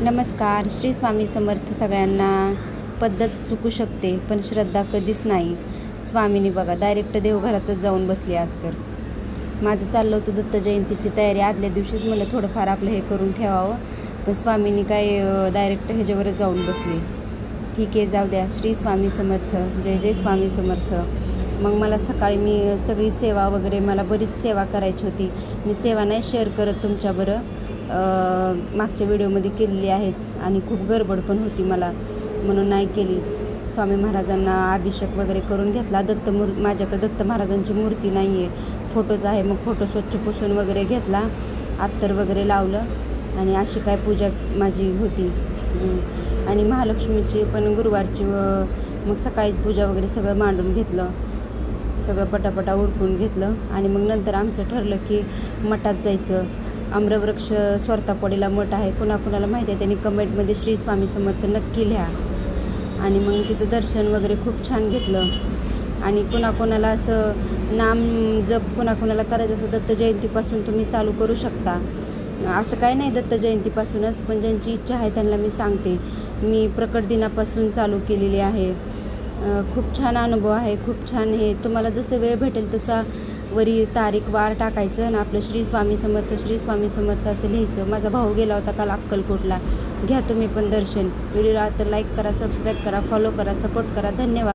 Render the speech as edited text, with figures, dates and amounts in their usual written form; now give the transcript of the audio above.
नमस्कार. श्री स्वामी समर्थ सगळ्यांना. पद्धत चुकू शकते पण श्रद्धा कधीच नाही. स्वामीनी बघा डायरेक्ट देवघरातच जाऊन बसली आज तर. माझं चाललं होतं दत्त जयंतीची तयारी. आदल्या दिवशीच मला थोडंफार आपलं हे करून ठेवावं, पण स्वामीनी काय डायरेक्ट ह्याच्यावरच जाऊन बसली. ठीक आहे, जाऊ द्या. श्री स्वामी समर्थ. जय जय स्वामी समर्थ. मग मला सकाळी मी सगळी सेवा वगैरे, मला बरीच सेवा करायची होती. मी सेवा नाही शेअर करत तुमच्याबरोबर, मागच्या व्हिडिओमध्ये केलेली आहेच, आणि खूप गडबड पण होती मला म्हणून नाही केली. स्वामी महाराजांना अभिषेक वगैरे करून घेतला. माझ्याकडे दत्त महाराजांची मूर्ती नाही आहे, फोटोच आहे. मग फोटो स्वच्छ पुसून वगैरे घेतला, अत्तर वगैरे लावलं, आणि अशी काय पूजा माझी होती. आणि महालक्ष्मीची पण गुरुवारची, मग सकाळीच पूजा वगैरे सगळं मांडून घेतलं, सगळं पटापटा उरकून घेतलं. आणि मग नंतर आमचं ठरलं की मठात जायचं. आम्रवृक्ष स्वरतापडीला मठ आहे. कुणाकुणाला माहिती आहे त्यांनी कमेंटमध्ये श्री स्वामी समर्थ नक्की लिहा. आणि मग तिथं दर्शन वगैरे खूप छान घेतलं. आणि कुणाकुणाला असं नाम जप कुणाकुणाला करायचं असं दत्त जयंतीपासून तुम्ही चालू करू शकता. असं काय नाही दत्त जयंतीपासूनच, पण ज्यांची इच्छा आहे त्यांना मी सांगते. मी प्रकट दिनापासून चालू केलेली आहे. खूप छान अनुभव आहे, खूप छान. हे तुम्हाला जसं वेळ भेटेल तसा वरी तारीख वार टाकायचं आणि आपलं श्री स्वामी समर्थ श्री स्वामी समर्थ असं लिहायचं. माझा भाऊ गेला होता काल अक्कलकोटला. घ्या तुम्ही पण दर्शन. व्हिडिओला तर लाईक करा, सबस्क्राईब करा, फॉलो करा, सपोर्ट करा. धन्यवाद.